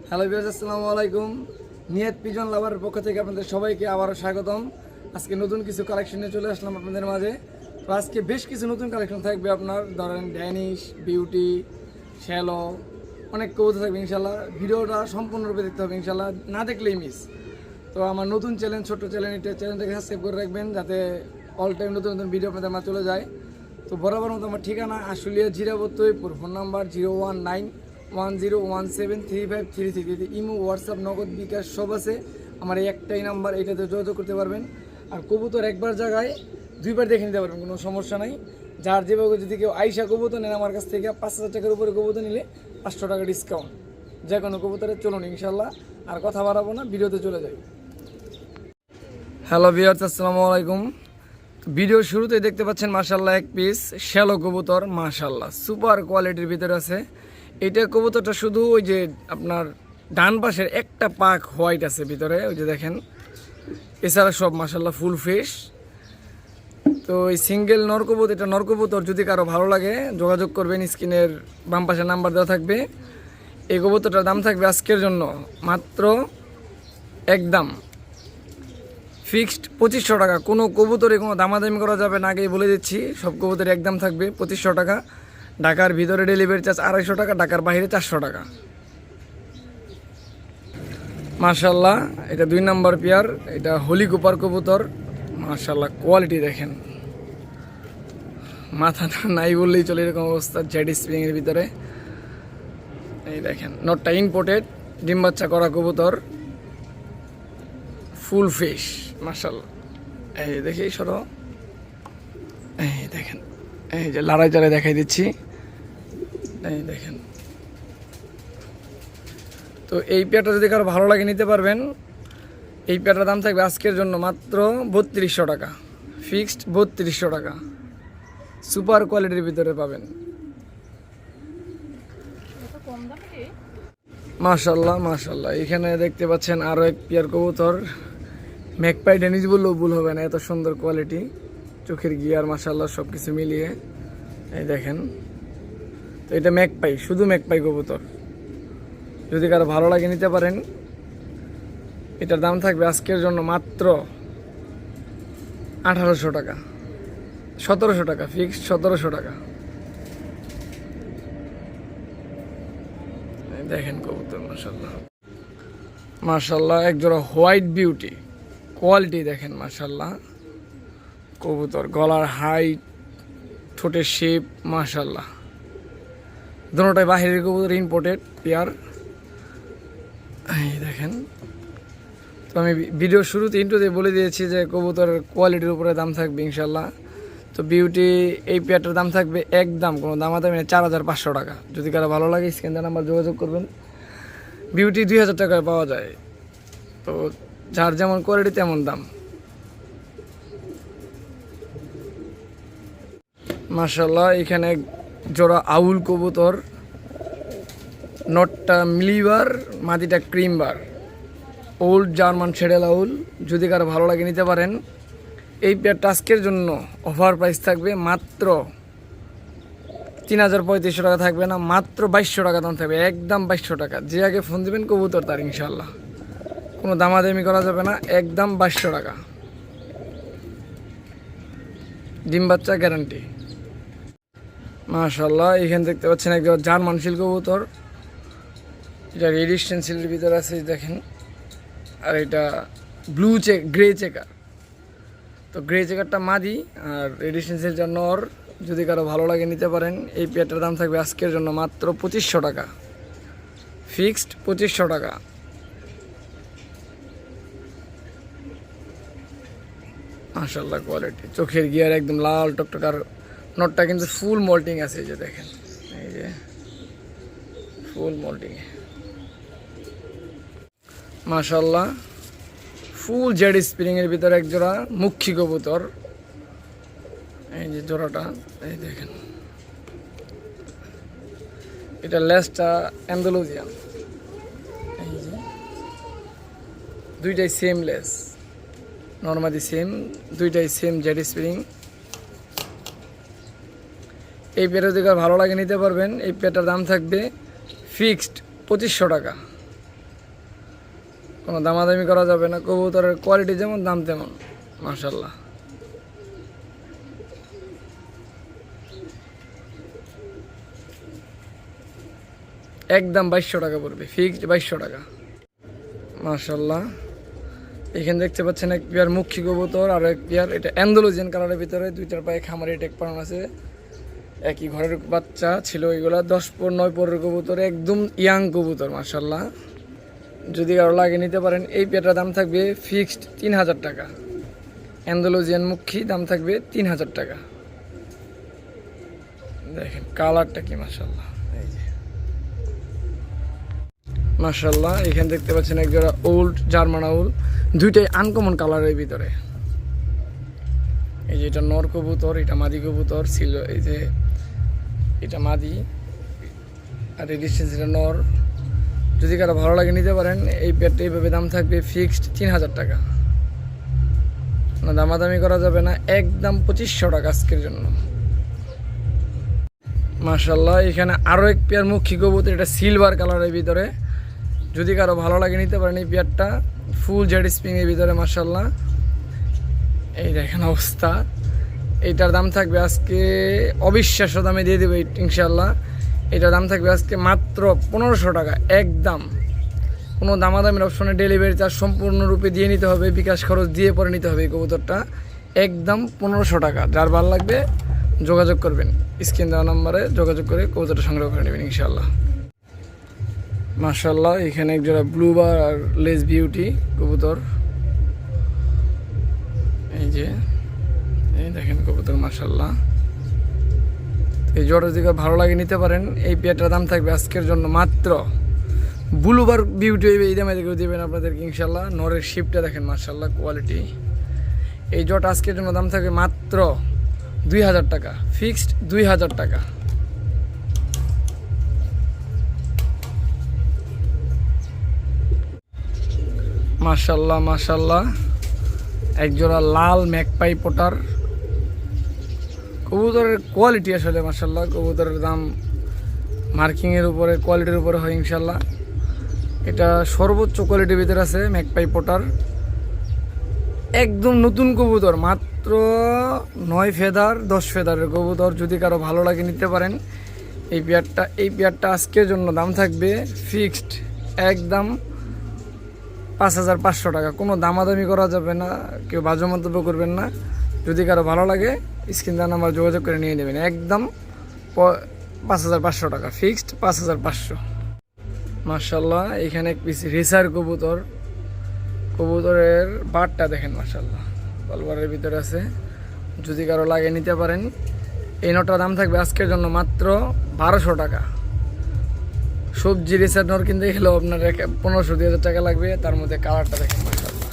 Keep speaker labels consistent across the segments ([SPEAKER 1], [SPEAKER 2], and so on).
[SPEAKER 1] Hello viewers, আসসালামু আলাইকুম। নিয়ত পিজন লাভারের পক্ষ থেকে আপনাদের সবাইকে আবারও স্বাগতম। আজকে নতুন কিছু কালেকশন নিয়ে চলে আসলাম আপনাদের মাঝে। তো আজকে বেশ কিছু নতুন কালেকশন থাকবে, আপনার ধরেন ড্যানিশ, বিউটি, শ্যালো, অনেক কবুতর থাকবে ইনশাল্লাহ। ভিডিওটা সম্পূর্ণরূপে দেখতে হবে ইনশাল্লাহ, না দেখলেই মিস। তো আমার নতুন চ্যানেল, ছোট্ট চ্যানেল, এটা চ্যানেলটাকে সাবস্ক্রাইব করে রাখবেন যাতে অল টাইম নতুন নতুন ভিডিও আপনাদের মাঝে চলে যায়। তো বরাবর মতো আমার ঠিকানা Ashulia Jirabottoipur, phone number 01910173533। Imo, WhatsApp, Nagad, bKash সব আছে। আমার এই একটাই নাম্বার, এটাতে যোগাযোগ করতে পারবেন। আর কবুতর একবার জায়গায় দুইবার দেখে নিতে পারবেন, কোনো সমস্যা নাই। যার যেভাবে যদি কেউ আইসা কবুতর নেন আমার কাছ থেকে, 5,000 টাকার উপরে কবুতর নিলে 500 টাকা ডিসকাউন্ট যে কোনো কবুতরে। চলুন ইনশাল্লাহ, আর কথা বাড়াবো না, ভিডিওতে চলে যাই। হ্যালো ভিউয়ার্স, আসসালামু আলাইকুম। ভিডিও শুরুতেই দেখতে পাচ্ছেন মাশাল্লাহ এক পিস শ্যালো কবুতর, মাশাল্লাহ সুপার কোয়ালিটির ভিতরে আছে। এইটা কবুতরটা শুধু ওই যে আপনার ডান পাশের একটা পাক হোয়াইট আছে ভিতরে, ওই যে দেখেন। এছাড়া সব মাশাল্লাহ ফুল ফ্রেশ। তো এই সিঙ্গেল নরকবুতর, এটা নরকবুতর, যদি কারো ভালো লাগে যোগাযোগ করবেন, স্ক্রিনের বাম পাশে নাম্বার দেওয়া থাকবে। এই কবুতরটার দাম থাকবে আজকের জন্য মাত্র একদম ফিক্সড 2500 টাকা। কোনো কবুতরে কোনো দামাদামি করা যাবে না, আগেই বলে দিচ্ছি। সব কবুতরে একদম থাকবে 2500 টাকা। ঢাকার ভিতরে ডেলিভারি চার্জ 250 টাকা, ঢাকার বাইরে 400 টাকা। মাশাল্লাহ এটা 2 নম্বর পেয়ার, এটা হলি কুপার কবুতর। মাশাল্লাহ কোয়ালিটি দেখেন, মাথাটা নাই বললেই চলে, এরকম অবস্থা। জেড স্প্রিংয়ের ভিতরে এই দেখেন, নটটা ইম্পোর্টেড, ডিম বাচ্চা করা কবুতর, ফুল ফিশ মাশাল্লাহ। এই দেখি সরো, এই দেখেন, এই যে লড়াই চালে দেখাই দিচ্ছি, এই দেখেন। তো এই পেয়ারটা যদি কারো ভালো লাগে নিতে পারবেন। এই পেয়ারটার দাম থাকবে আজকের জন্য মাত্র 3200 টাকা, ফিক্সড 3200 টাকা। সুপার কোয়ালিটির ভিতরে পাবেন মাশাল্লাহ মাশাল্লাহ। এখানে দেখতে পাচ্ছেন আরও এক পেয়ার কবুতর, ম্যাকপাই ড্যানিশ বললেও ভুল হবে না, এত সুন্দর কোয়ালিটি। চোখের গিয়ার মাশাল্লাহ সব কিছু মিলিয়ে এই দেখেন। তো এটা ম্যাকপাই, শুধু ম্যাকপাই কবুতর, যদি কারো ভালো লাগে নিতে পারেন। এটার দাম থাকবে আজকের জন্য মাত্র 1800 টাকা, 1700 টাকা, ফিক্সড 1700 টাকা। দেখেন কবুতর মাশাল্লাহ মাশাল্লাহ, একজোড়া হোয়াইট বিউটি, কোয়ালিটি দেখেন মাশাল্লাহ। কবুতর গলার হাইট, ঠোঁটের শেপ মাশাল্লাহ, দুটোটাই বাহিরের কবুতর, ইম্পোর্টেড পেয়ার। এই দেখেন। তো আমি ভিডিও শুরুতে ইন্ট্রোতে বলে দিয়েছি যে কবুতরের কোয়ালিটির উপরে দাম থাকবে ইনশাল্লাহ। তো বিউটি এই পেয়ারটার দাম থাকবে একদম, কোনো দামাদামি নেই, 4500 টাকা। যদি কারো ভালো লাগে স্ক্রিনে নাম্বার যোগাযোগ করবেন। বিউটি 2000 টাকায় পাওয়া যায়। তো যার যেমন কোয়ালিটি তেমন দাম। মাশাল্লাহ এখানে জোড়া আউল কবুতর, নটটা মিলিবার, মাদিটা ক্রিমবার, ওল্ড জার্মান শেডেল আউল। যদি কারো ভালো লাগে নিতে পারেন। এই পেয়ারটা আজকের জন্য অফার প্রাইস থাকবে মাত্র 3300 টাকা, থাকবে না, মাত্র 2200 টাকা দাম থাকবে, একদম 2200 টাকা। যে আগে ফোন দেবেন কবুতর তার ইনশাল্লাহ, কোনো দামাদামি করা যাবে না, একদম 2200 টাকা। ডিম বাচ্চা গ্যারান্টি মাশাল্লাহ। এখানে দেখতে পাচ্ছেন একদম জার্মান শিল কবুতর, এটা রেড স্টেনসিলের ভিতরে আছে দেখেন। আর এটা ব্লু গ্রে চেকার। তো গ্রে চেকারটা মাদি আর রেড স্টেনসিলটা নর। যদি কারো ভালো লাগে নিতে পারেন। এই পেয়ারটার দাম থাকবে আজকের জন্য মাত্র 2500 টাকা, ফিক্সড 2500 টাকা। মাশাল্লাহ কোয়ালিটি, চোখের গিয়ার একদম লাল টকটকার। নটটা কিন্তু ফুল মল্টিং আছে, এই যে দেখেন, এই যে ফুল মল্টিং মাশাল্লাহ। ফুল জেড স্প্রিংয়ের ভিতরে এক জোড়া মুখী কবুতর, এই যে জোড়াটা, এই দেখেন। এটা লেসটা অ্যান্ডালুজিয়ান, এই যে দুইটাই সেম লেস, নর্মালি সেম, দুইটাই সেম জেড স্প্রিং। এই পেয়ারটা যদি ভালো লাগে নিতে পারবেন। এই পেয়ারটার দাম থাকবে ফিক্সড 2500 টাকা, কোনো দামাদামি করা যাবে না, কবুতরের কোয়ালিটি যেমন দাম তেমন মাশাল্লাহ। একদম 2200 টাকা পড়বে, ফিক্সড 2200 টাকা মাশাল্লাহ। এখানে দেখতে পাচ্ছেন এক পেয়ার মুখী কবুতর আর এক পেয়ার, এটা অ্যান্ডালুজিয়ান কালারের ভিতরে, 2-4 পায়ে খামারে টেক পালন আছে, একই ঘরের বাচ্চা ছিল এগুলা, 10-9 পরের কবুতর, একদম ইয়াং কবুতর মাশাল্লাহ। যদি কারো লাগে নিতে পারেন। এই পেয়ারটার দাম থাকবে ফিক্সড 3000 টাকা। অ্যান্ডালুজিয়ান মুখী, দাম থাকবে 3000 টাকা। দেখেন কালারটা কি মাশাল্লাহ, এই যে মাশাল্লাহ। এখানে দেখতে পাচ্ছেন এক জোড়া ওল্ড জার্মান আউল, দুইটাই আনকমন কালারের ভিতরে। এই যে এটা নর কবুতর, এটা মাদি কবুতর ছিল, এই যে এটা মাদি আর এই ডিস্টেন্স এটা নর। যদি কারো ভালো লাগে নিতে পারেন। এই পেয়ারটা এইভাবে দাম থাকবে ফিক্সড 3000 টাকা, না দামাদামি করা যাবে না, একদম 2500 টাকা আজকের জন্য মাশাল্লাহ। এখানে আরও এক পেয়ার মুখী কবুতর, এটা সিলভার কালারের ভিতরে, যদি কারো ভালো লাগে নিতে পারেন। এই পেয়ারটা ফুল জেড স্প্রিংয়ের ভিতরে মাশাল্লাহ। এই দেখেন অবস্থা। এইটার দাম থাকবে আজকে অবিশ্বাস্য দামে দিয়ে দেবে ইনশাল্লাহ। এটার দাম থাকবে আজকে মাত্র 1500 টাকা একদম। কোনো দামাদামির অপশনে ডেলিভারি চার্জ সম্পূর্ণরূপে দিয়ে নিতে হবে, বিকাশ খরচ দিয়ে পরে নিতে হবে। এই কবুতরটা একদম 1500 টাকা। যার ভালো লাগবে যোগাযোগ করবেন, স্ক্রিন দেওয়া নাম্বারে যোগাযোগ করে কবুতরটা সংগ্রহ করে নেবেন ইনশাল্লাহ মাশাল্লাহ। এখানে এক জোড়া ব্লুবার আর লেস বিউটি কবুতর, এই যে এই দেখেন কবুতর মাশাল্লাহ। এই জোড়া যদি ভালো লাগে নিতে পারেন। এই পেয়ারটার দাম থাকবে আজকের জন্য মাত্র, ব্লুবার বিউটি এই দামে দেবেন আপনাদেরকে ইনশাল্লাহ। নরের শিপটা দেখেন মাশাল্লাহ কোয়ালিটি। এই জোড়া আজকের জন্য দাম থাকবে মাত্র 2000 টাকা, ফিক্সড 2000 টাকা মাশাল্লাহ মাশাল্লাহ। একজোড়া লাল ম্যাকপাই পোটার কবুতরের কোয়ালিটি আসলে মাশাল্লাহ। কবুতরের দাম মার্কিংয়ের উপরে, কোয়ালিটির উপরে হয় ইনশাল্লাহ। এটা সর্বোচ্চ কোয়ালিটির ভিতরে আছে ম্যাকপাই পোটার, একদম নতুন কবুতর, মাত্র 9 ফেদার 10 ফেদারের কবুতর। যদি কারো ভালো লাগে নিতে পারেন এই পেয়ারটা আজকের জন্য দাম থাকবে ফিক্সড একদম 5500 টাকা। কোনো দামাদামি করা যাবে না, কেউ বাজে মন্তব্য করবেন না। যদি কারো ভালো লাগে স্ক্রিন দেওয়া নাম্বার যোগাযোগ করে নিয়ে নেবেন, একদম 5500 টাকা, ফিক্সড 5500 মাশাল্লাহ। এখানে এক পিস রেসার কবুতর, কবুতরের বারটা দেখেন মাশাল্লাহ, বলবারের ভিতরে আছে। যদি কারো লাগে নিতে পারেন। এই নটার দাম থাকবে আজকের জন্য মাত্র 1200 টাকা। সবজি রেসার নর কিনতে গেলেও আপনার 1500-2000 টাকা লাগবে। তার মধ্যে কালারটা দেখেন মাশাল্লাহ,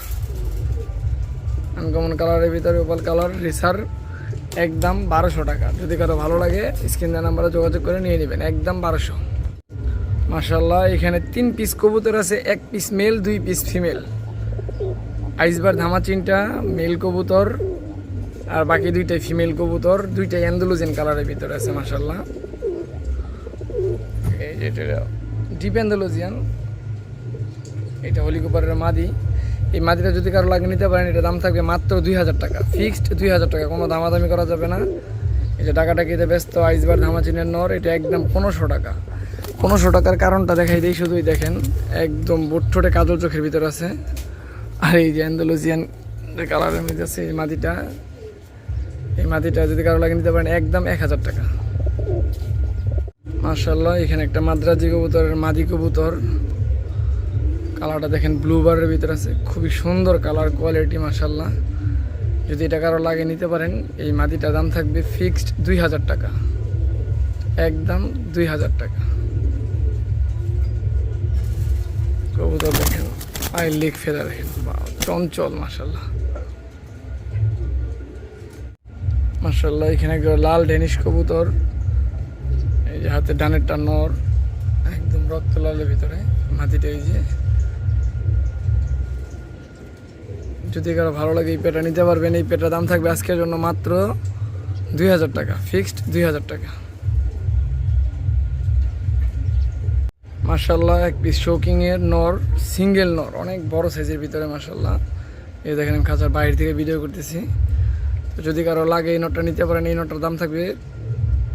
[SPEAKER 1] আনকমন কালারের ভিতরে ওপাল কালার রেসার, একদম 1200 টাকা। যদি কারো ভালো লাগে স্ক্রিন দেওয়া নাম্বারে যোগাযোগ করে নিয়ে নেবেন, একদম 1200 মাশাল্লাহ। এখানে 3 পিস কবুতর আছে, 1 piece mail 2 piece female. আইসবার ধামাচিনটা mail কবুতর আর বাকি 2টাই ফিমেল কবুতর, 2টাই অ্যান্ডালুজিয়ান কালারের ভিতরে আছে মাশাল্লাহ। এই যে এটা ডিপ অ্যান্ডালুজিয়ান, এটা হলিকোপারের মাদি। এই মাদিটা যদি কারো লাগে নিতে পারেন, এটা দাম থাকবে মাত্র 2000 টাকা, ফিক্সড 2000 টাকা, কোনো দামাদামি করা যাবে না। এই যে টাকাটাকিতে ব্যস্ত আইসবার ধামাচিনের নর, এটা একদম 1500 টাকা। 1500 টাকার কারণটা দেখাই দিই, শুধুই দেখেন একদম বুটঠোঁটে কাজল চোখের ভিতরে আছে। আর এই যে অ্যান্ডালুজিয়ান কালারের মধ্যে আছে এই মাদিটা। এই মাদিটা যদি কারো লাগে নিতে পারেন, একদম 1000 টাকা মাশাল্লাহ। এখানে একটা মাদ্রাজি কবুতরের মাদি কবুতর, কালারটা দেখেন ব্লুবারের ভিতরে আছে, খুবই সুন্দর কালার কোয়ালিটি মাশাল্লাহ। যদি এটা কারো লাগে নিতে পারেন। এই মাদিটার দাম থাকবে ফিক্সড 2000 টাকা, একদম 2000 টাকা। কবুতর দেখেন আই লিক ফেরা দেখেন, চঞ্চল মাশাল্লাহ মাশাল্লাহ। এখানে একটা লাল ডেনিশ কবুতর, এই যে হাতে ডানেরটা নর, একদম রক্ত লালের ভিতরে মাটিটা। এই যে যদি কারো ভালো লাগে এই পেটা নিতে পারবেন। এই পেটার দাম থাকবে আজকের জন্য মাত্র 2000 টাকা, ফিক্সড 2000 টাকা মাশাল্লাহ এক পিস শোকিং এর নর, সিঙ্গেল নর, অনেক বড় সাইজের ভিতরে মাশাল্লাহ। এই দেখেন আমি খাঁচার বাইরে থেকে ভিডিও করতেছি। তো যদি কারো লাগে এই নটটা নিতে পারেন। এই নটটার দাম থাকবে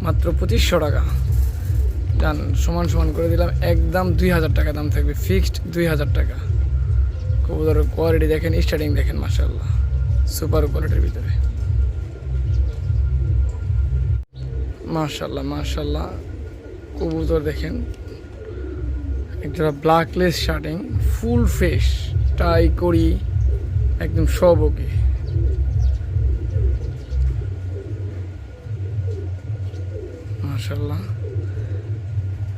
[SPEAKER 1] মাত্র 2500 টাকা। জান সমান সমান করে দিলাম, একদম 2000 টাকা দাম থাকবে, ফিক্সড 2000 টাকা। কবুতরের কোয়ালিটি দেখেন, স্টার্টিং দেখেন মাশাল্লাহ, সুপার কোয়ালিটির ভিতরে মাশাল্লাহ মাশাল্লাহ। কবুতর দেখেন, একটা ব্ল্যাকলেস শার্টিং, ফুল ফ্রেশ, টাই করি একদম সব ওকে। মাশাল্লাহ,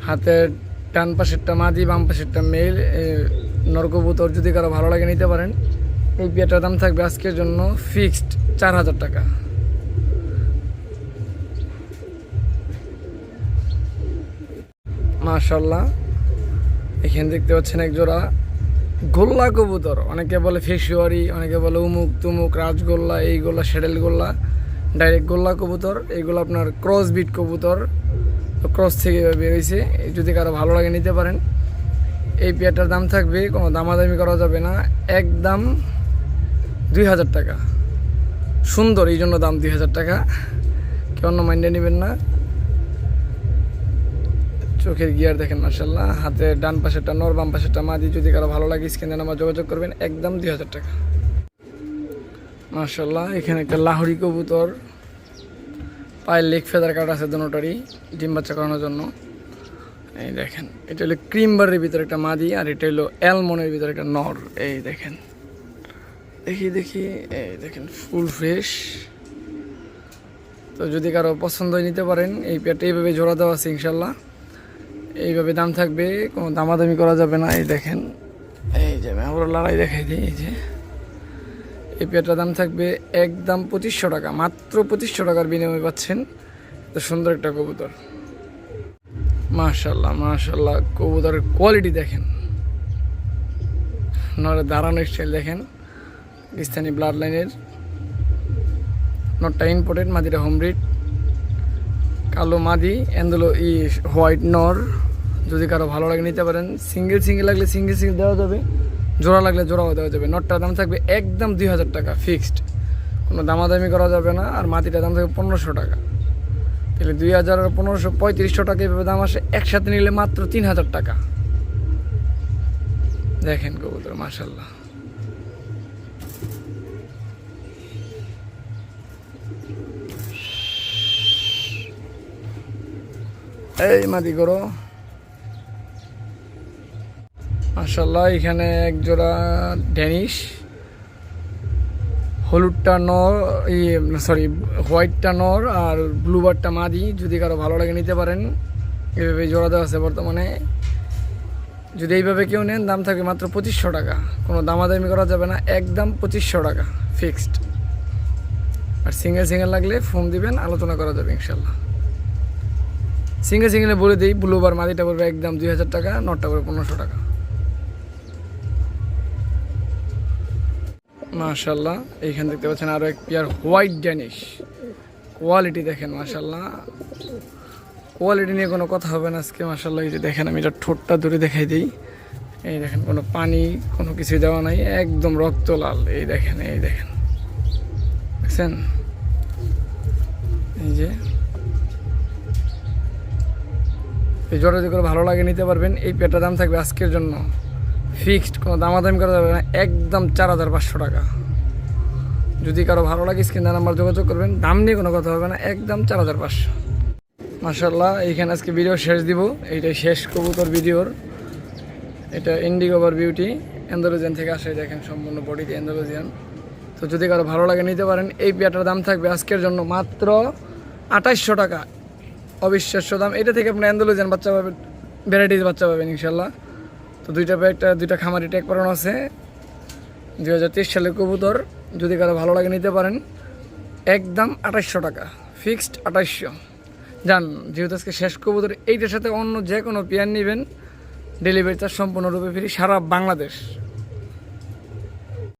[SPEAKER 1] হাতের ডান পাশেরটা মাদি, বাম পাশেরটা মেল নর কবুতর। যদি কারো ভালো লাগে নিতে পারেন। এই পেয়ারটার দাম থাকবে আজকের জন্য ফিক্সড 4000 টাকা। মাশাল্লাহ, এখানে দেখতে পাচ্ছেন এক জোড়া গোল্লা কবুতর। অনেকে বলে ফেসুয়ারি, অনেকে বলে উমুক তুমুক, রাজগোল্লা, এই গোল্লা, সেডেল গোল্লা, ডাইরেক্ট গোল্লা কবুতর। এইগুলো আপনার ক্রস বিট কবুতর, ক্রস থেকে বেরোইছে। যদি কারো ভালো লাগে নিতে পারেন। এই পেয়ারটার দাম থাকবে, কোনো দামাদামি করা যাবে না, একদম 2000 টাকা। সুন্দর, এই জন্য দাম 2000 টাকা, কেউ অন্য মাইন্ডে নেবেন না। চোখের গিয়ার দেখেন মাশাল্লাহ, হাতে ডান পাশেরটা নর, বাম পাশেরটা মাদি। যদি কারো ভালো লাগে স্ক্রিনে নাম্বার যোগাযোগ করবেন, একদম 2000 টাকা মাশাল্লাহ। এখানে একটা লাহোরি কবুতর, পায়ের লেগ ফেদার কাট আছে দুটোটারই, ডিম বাচ্চা করানোর জন্য। এই দেখেন, এটা হলো ক্রিমবারের ভিতরে একটা মাদি, আর এটা হলো অ্যালমনের ভিতরে একটা নর। এই দেখেন, দেখি এই দেখেন, ফুল ফ্রেশ। তো যদি কারো পছন্দ হয় নিতে পারেন। এই পেয়ারটা এইভাবে জোড়া দেওয়া আছে ইনশাল্লাহ। এইভাবে দাম থাকবে, কোনো দামাদামি করা যাবে না। এই দেখেন, এই যে আমরা লড়াই দেখাই দিই। এই যে এই পেয়ারটার দাম থাকবে একদম 2500 টাকা, মাত্র 2500 টাকার বিনিময়ে পাচ্ছেন তো সুন্দর একটা কবুতর। মাশাল্লাহ মাশাল্লাহ, কবুতরের কোয়ালিটি দেখেন, নরের দাঁড়ানোর স্টাইল দেখেন, পাকিস্তানি ব্লাড লাইনের। নটটা ইম্পোর্টেড, মাদিটা হোম ব্রিড। কালো মাদি, এন্দুলো হোয়াইট নর। যদি কারো ভালো লাগে নিতে পারেন। সিঙ্গেল লাগলে সিঙ্গেল দেওয়া যাবে, জোড়া লাগলে জোড়াও দেওয়া যাবে। নটটার দাম থাকবে একদম 2000 টাকা ফিক্সড, কোনো দামাদামি করা যাবে না। আর মাটিটার দাম থাকবে 1500 টাকা। তাহলে 2000 আর 1500, 3500 টাকা এভাবে দাম আসে। একসাথে নিলে মাত্র 3000 টাকা। দেখেন কবুতর মাশাল্লাহ। এই মাদি করো মাশাল্লাহ। এখানে এক জোড়া ড্যানিশ, হলুদটা নর, সরি হোয়াইটটা নর, আর ব্লুবারটা মাদি। যদি কারো ভালো লাগে নিতে পারেন। এইভাবে জোড়া দেওয়া আছে বর্তমানে। যদি এইভাবে কেউ নেন, দাম থাকবে মাত্র 2500 টাকা, কোনো দামাদামি করা যাবে না, একদম 2500 টাকা ফিক্সড। আর সিঙ্গেল লাগলে ফোন দিবেন, আলোচনা করা যাবে ইনশাল্লাহ। সিঙ্গেলে বলে দিই, ব্লুবার মাদিটা পড়বে একদম 2000 টাকা, নটটা পড়বে 1500 টাকা। মাশাল্লাহ, এইখানে দেখতে পাচ্ছেন আরও এক পেয়ার হোয়াইট ড্যানিশ। কোয়ালিটি দেখেন মাশাল্লাহ, কোয়ালিটি নিয়ে কোনো কথা হবে না আজকে মাশাল্লাহ। এই যে দেখেন, আমি এটা ঠোঁটটা ধরে দেখাই দিই। এই দেখেন, কোনো পানি কোনো কিছুই দেওয়া নাই, একদম রক্ত লাল। এই দেখেন দেখছেন, এই যে এই জোড়া যদি করে ভালো লাগে নিতে পারবেন। এই পেয়ারটার দাম থাকবে আজকের জন্য ফিক্সড, কোনো দামাদামি করা যাবে না, একদম 4500 টাকা। যদি কারো ভালো লাগে স্ক্রিনে নাম্বার যোগাযোগ করবেন, দাম নিয়ে কোনো কথা হবে না, একদম 4500। মাশাল্লাহ, এইখানে আজকে ভিডিও শেষ দিব। এইটাই শেষ কবুতর ভিডিওর। এটা ইন্ডিগোভার বিউটি, অ্যান্ডালুজিয়ান থেকে আসে। দেখেন সম্পূর্ণ বডিতে অ্যান্ডালুজিয়ান। তো যদি কারো ভালো লাগে নিতে পারেন। এই পেয়ারটার দাম থাকবে আজকের জন্য মাত্র 2800 টাকা, অবিশ্বাস্য দাম। এটা থেকে আপনি অ্যান্ডালুজিয়ান বাচ্চা পাবেন, ভ্যারাইটিস বাচ্চা পাবেন ইনশাল্লাহ। তো দুইটা খামারি ট্যাগ করানো আছে, 2023 সালের কবুতর। যদি কারো ভালো লাগে নিতে পারেন, একদম 2800 টাকা ফিক্সড, 2800। যান, যেহেতু আজকে শেষ কবুতর, এইটার সাথে অন্য যে কোনো পেয়ার নেবেন, ডেলিভারি চার্জ সম্পূর্ণরূপে ফ্রি, সারা বাংলাদেশ।